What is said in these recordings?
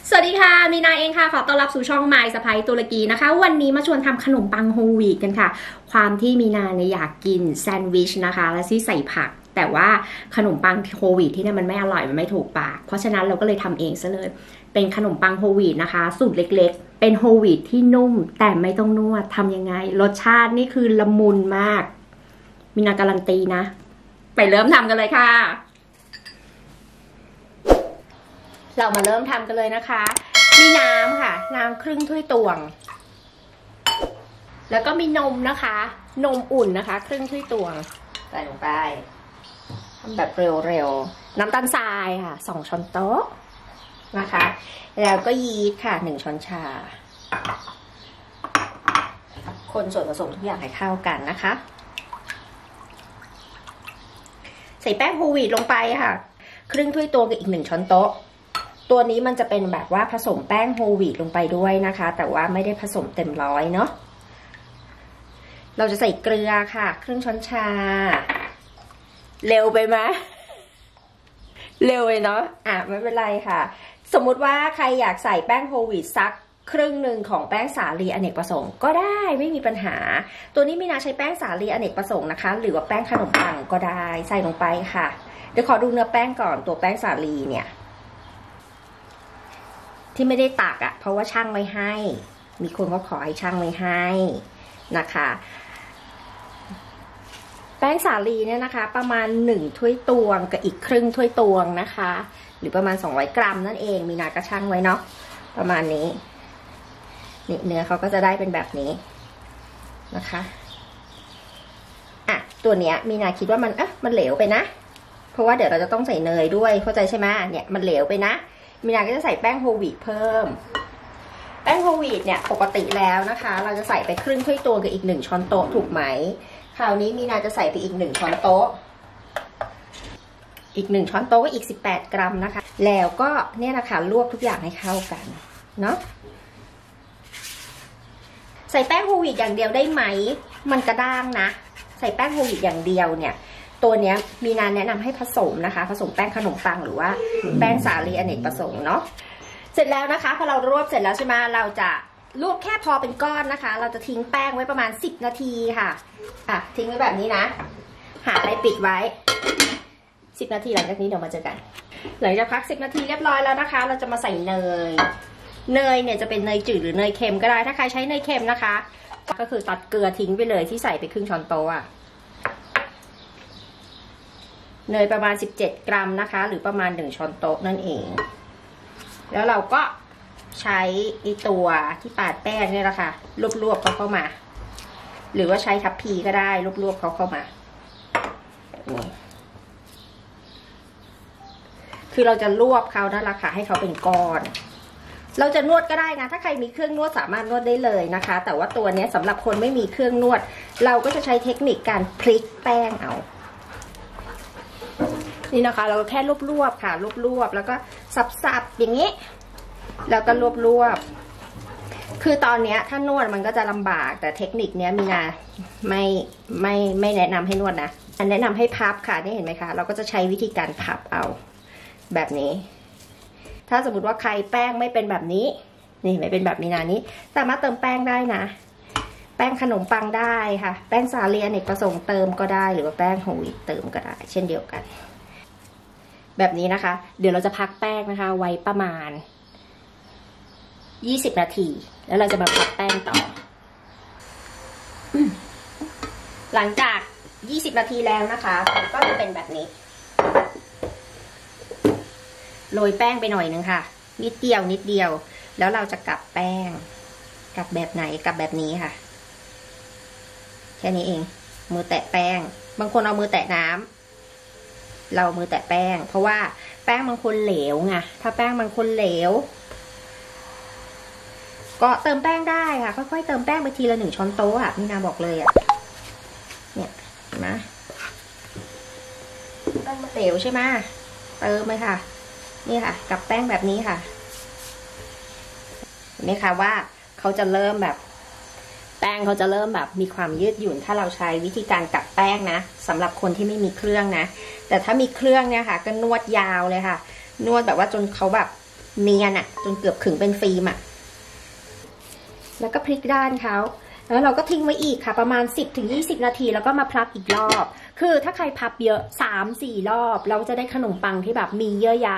สวัสดีค่ะมีนาเองค่ะขอต้อนรับสู่ช่องไมซ์สะพ้ายตุรกีนะคะวันนี้มาชวนทำขนมปังโฮลวีตกันค่ะความที่มีนาเนี่ยอยากกินแซนด์วิชนะคะและที่ใส่ผักแต่ว่าขนมปังโฮลวีตที่เนี่ยมันไม่อร่อยมันไม่ถูกปากเพราะฉะนั้นเราก็เลยทำเองซะเลยเป็นขนมปังโฮลวีตนะคะสูตรเล็กๆเป็นโฮลวีตที่นุ่มแต่ไม่ต้องนวดทำยังไงรสชาตินี่คือละมุนมากมีนาการันตีนะไปเริ่มทำกันเลยค่ะเรามาเริ่มทำกันเลยนะคะมีน้ำค่ะน้ำครึ่งถ้วยตวงแล้วก็มีนมนะคะนมอุ่นนะคะครึ่งถ้วยตวงใส่ลงไปทำแบบเร็วๆน้ำตาลทรายค่ะ2 ช้อนโต๊ะนะคะแล้วก็ยีสต์ค่ะ1 ช้อนชาคนส่วนผสมทุกอย่างให้เข้ากันนะคะใส่แป้งโฮลวีตลงไปค่ะครึ่งถ้วยตวงกับอีก1 ช้อนโต๊ะตัวนี้มันจะเป็นแบบว่าผสมแป้งโฮลวีตลงไปด้วยนะคะแต่ว่าไม่ได้ผสมเต็มร้อยเนาะเราจะใส่เกลือค่ะครึ่งช้อนชาเร็วไปไหมเร็วเลยเนาะไม่เป็นไรค่ะสมมุติว่าใครอยากใส่แป้งโฮลวีตสักครึ่งหนึ่งของแป้งสาลีอเนกประสงค์ก็ได้ไม่มีปัญหาตัวนี้มีนาใช้แป้งสาลีอเนกประสงค์นะคะหรือว่าแป้งขนมปังก็ได้ใส่ลงไปค่ะเดี๋ยวขอดูเนื้อแป้งก่อนตัวแป้งสาลีเนี่ยที่ไม่ได้ตักเพราะว่าช่างไม่ให้มีคนก็ขอให้ช่างไม่ให้นะคะแป้งสาลีเนี่ยนะคะประมาณ1 ถ้วยตวงกับอีกครึ่งถ้วยตวงนะคะหรือประมาณ200 กรัมนั่นเองมีนาก็ช่างไว้เนาะประมาณนี้นี่เนื้อเขาก็จะได้เป็นแบบนี้นะคะตัวเนี้ยมีนาคิดว่ามันเหลวไปนะเพราะว่าเดี๋ยวเราจะต้องใส่เนยด้วยเข้าใจใช่ไหมเนี่ยมันเหลวไปนะมีนาก็จะใส่แป้งโฮลวีตเพิ่มแป้งโฮลวีตเนี่ยปกติแล้วนะคะเราจะใส่ไปครึ่งถ้วยตวงกับอีก1 ช้อนโต๊ะถูกไหมคราวนี้มีนาจะใส่ไปอีก1 ช้อนโต๊ะอีก1 ช้อนโต๊ะก็อีก18 กรัมนะคะแล้วก็เนี่ยนะคะลวกทุกอย่างให้เข้ากันเนาะใส่แป้งโฮลวีตอย่างเดียวได้ไหมมันกระด้างนะใส่แป้งโฮลวีตอย่างเดียวเนี่ยตัวเนี้ยมีนาแนะนำให้ผสมนะคะผสมแป้งขนมปังหรือว่าแป้งสาลีอเนกประสงค์เนาะเสร็จแล้วนะคะพอเรารวบเสร็จแล้วใช่ไหมเราจะรวบแค่พอเป็นก้อนนะคะเราจะทิ้งแป้งไว้ประมาณ10 นาทีค่ะทิ้งไว้แบบนี้นะหาอะไรปิดไว้10 นาทีหลังจากนี้เดี๋ยวมาเจอกันหลังจากพัก10 นาทีเรียบร้อยแล้วนะคะเราจะมาใส่เนยเนี่ยจะเป็นเนยจืดหรือเนยเค็มก็ได้ถ้าใครใช้เนยเค็มนะคะก็คือตัดเกลือทิ้งไปเลยที่ใส่ไปครึ่งช้อนโต๊ะเนยประมาณ17 กรัมนะคะหรือประมาณ1 ช้อนโต๊ะนั่นเองแล้วเราก็ใช้ตัวที่ปาดแป้งนี่แหละค่ะรวบๆเขาเข้ามาหรือว่าใช้ทัพพีก็ได้รวบๆเขาเข้ามาแบบนี้คือเราจะรวบเขานั่นแหละค่ะให้เขาเป็นก้อนเราจะนวดก็ได้นะถ้าใครมีเครื่องนวดสามารถนวดได้เลยนะคะแต่ว่าตัวนี้สำหรับคนไม่มีเครื่องนวดเราก็จะใช้เทคนิคการพลิกแป้งเอานี่นะคะเราแค่รวบๆค่ะรวบๆแล้วก็สับๆอย่างนี้แล้วก็รวบๆคือตอนนี้ถ้านวดมันก็จะลำบากแต่เทคนิคนี้มีนาไม่แนะนำให้นวดนะแนะนำให้พับค่ะนี่เห็นไหมคะเราก็จะใช้วิธีการพับเอาแบบนี้ถ้าสมมติว่าใครแป้งไม่เป็นแบบนี้นี่ไม่เป็นแบบมีนานี้สามารถเติมแป้งได้นะแป้งขนมปังได้ค่ะแป้งสาลีอเนกประสงค์เติมก็ได้หรือว่าแป้งโฮลวีตเติมก็ได้เช่นเดียวกันแบบนี้นะคะเดี๋ยวเราจะพักแป้งนะคะไว้ประมาณ20 นาทีแล้วเราจะมาพักแป้งต่อหลังจาก20 นาทีแล้วนะคะก็จะเป็นแบบนี้โรยแป้งไปหน่อยนึงค่ะนิดเดียวแล้วเราจะกลับแป้งกลับแบบไหนกลับแบบนี้ค่ะแค่นี้เองมือแตะแป้งบางคนเอามือแตะน้ำเรามือแตะแป้งเพราะว่าแป้งบางคนเหลวไงถ้าแป้งบางคนเหลวก็เติมแป้งได้ค่ะค่อยๆเติมแป้งไปทีละ1 ช้อนโต๊ะนี่นาบอกเลยเนี่ยเห็นไหมแป้งมันเหลวใช่ไหมเติมเลยค่ะนี่ค่ะกับแป้งแบบนี้ค่ะเห็นไหมคะว่าเขาจะเริ่มแบบแป้งเขาจะเริ่มแบบมีความยืดหยุ่นถ้าเราใช้วิธีการกับแป้งนะสำหรับคนที่ไม่มีเครื่องนะแต่ถ้ามีเครื่องเนี่ยค่ะก็นวดยาวเลยค่ะนวดแบบว่าจนเขาแบบ เนียนอะจนเกือบขึงเป็นฟิล์มอะแล้วก็พลิกด้านเขาแล้วเราก็ทิ้งไว้อีกค่ะประมาณ 10-20 นาทีแล้วก็มาพับอีกรอบคือถ้าใครพับเยอะ 3-4 รอบเราจะได้ขนมปังที่แบบมีเยื่อใย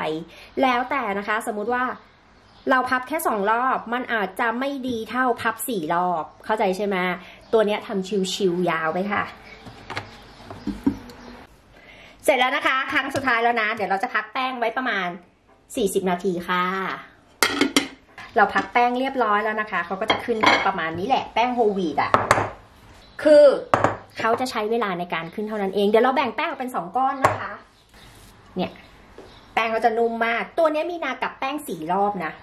แล้วแต่นะคะสมมุติว่าเราพับแค่2 รอบมันอาจจะไม่ดีเท่าพับ4 รอบเข้าใจใช่ไหมตัวเนี้ยทำชิวๆยาวไปค่ะเสร็จแล้วนะคะครั้งสุดท้ายแล้วนะเดี๋ยวเราจะพักแป้งไว้ประมาณ40 นาทีค่ะเราพักแป้งเรียบร้อยแล้วนะคะเขาก็จะขึ้นประมาณนี้แหละแป้งโฮลวีตอ่ะคือเขาจะใช้เวลาในการขึ้นเท่านั้นเองเดี๋ยวเราแบ่งแป้งออกเป็น2 ก้อนนะคะเนี่ยแป้งเขาจะนุ่มมากตัวนี้มีนากับแป้ง4 รอบนะ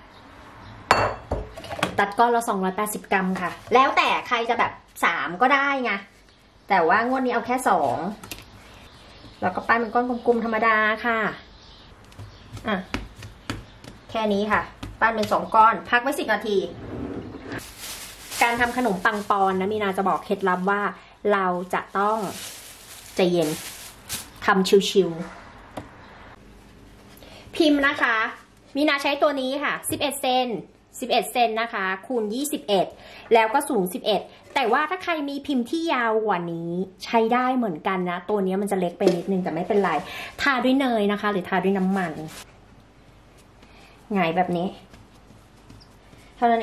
ตัดก้อนละ280 กรัมค่ะแล้วแต่ใครจะแบบ3ก็ได้ไงแต่ว่างวดนี้เอาแค่2แล้วก็ปั้นเป็นก้อนกลมๆธรรมดาค่ะอ่ะแค่นี้ค่ะปั้นเป็น2 ก้อนพักไว้10 นาทีการทำขนมปังปอนนะมีนาจะบอกเคล็ดลับว่าเราจะต้องใจเย็นทำชิวๆพิมพ์นะคะมีนาใช้ตัวนี้ค่ะ11 เซนนะคะคูณ21แล้วก็สูง11แต่ว่าถ้าใครมีพิมพ์ที่ยาวกว่านี้ใช้ได้เหมือนกันนะตัวนี้มันจะเล็กไปนิดนึงแต่ไม่เป็นไรทาด้วยเนยนะคะหรือทาด้วยน้ำมันง่ายแบบนี้เท่านั้น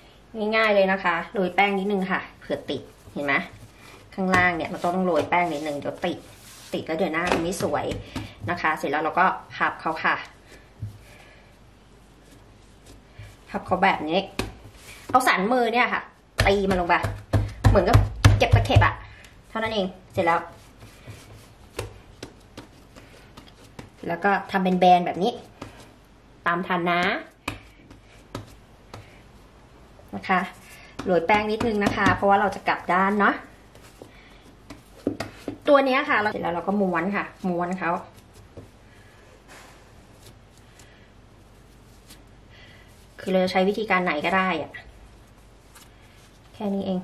ง่ายๆเลยนะคะโรยแป้งนิดนึงค่ะเผื่อติดเห็นไหมข้างล่างเนี่ยเราต้องโรยแป้งนิดนึงเดี๋ยวติดแล้วเดี๋ยวหน้ามันไม่สวยนะคะเสร็จแล้วเราก็พับเขาค่ะพับเขาแบบนี้เอาสันมือเนี่ยค่ะตีมันลงไปเหมือนกับเก็บตะเข็บอะเท่านั้นเองเสร็จแล้วก็ทำเป็นแบนแบบนี้ตามทันนะคะโรยแป้งนิดนึงนะคะเพราะว่าเราจะกลับด้านเนาะตัวนี้ค่ะเสร็จแล้วเราก็ม้วนค่ะม้วนเขาคือเราจะใช้วิธีการไหนก็ได้อะแค่นี้เอง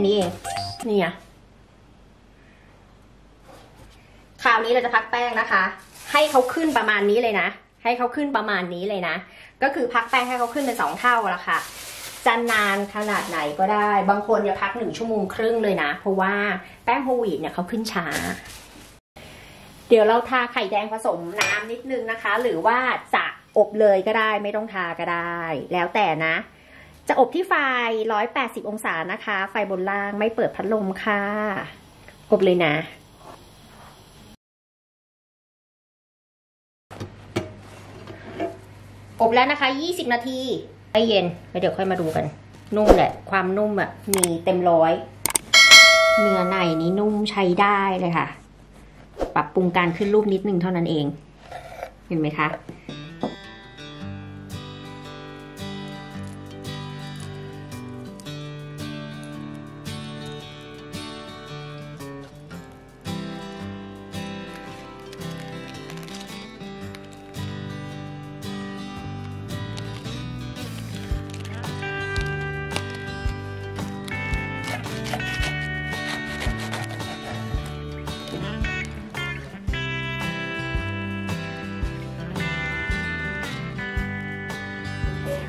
นี่เองนี่ไงคราวนี้เราจะพักแป้งนะคะให้เขาขึ้นประมาณนี้เลยนะให้เขาขึ้นประมาณนี้เลยนะก็คือพักแป้งให้เขาขึ้นเป็น2 เท่าละค่ะจะนานขนาดไหนก็ได้บางคนเนี่ยพัก1 ชั่วโมงครึ่งเลยนะเพราะว่าแป้งโฮลวีตเนี่ยเขาขึ้นช้าเดี๋ยวเราทาไข่แดงผสมน้ำนิดนึงนะคะหรือว่าจะอบเลยก็ได้ไม่ต้องทาก็ได้แล้วแต่นะจะอบที่ไฟ180 องศานะคะไฟบนล่างไม่เปิดพัดลมค่ะอบเลยนะอบแล้วนะคะ20 นาทีให้เย็นแล้วเดี๋ยวค่อยมาดูกันนุ่มแหละความนุ่มอ่ะมีเต็มร้อยเนื้อในนี้นุ่มใช้ได้เลยค่ะปรับปรุงการขึ้นรูปนิดนึงเท่านั้นเองเห็นไหมคะ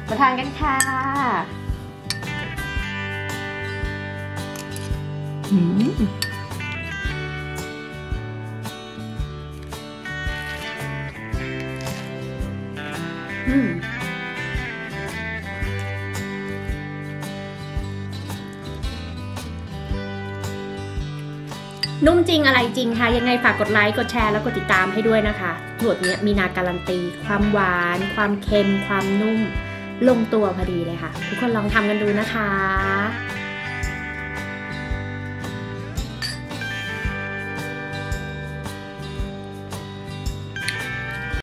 มาทานกันค่ะ นุ่มจริงอะไรจริงค่ะยังไงฝากกดไลค์กดแชร์แล้วกดติดตามให้ด้วยนะคะสูตรนี้มีนาการันตีความหวานความเค็มความนุ่มลงตัวพอดีเลยค่ะทุกคนลองทำกันดูนะคะ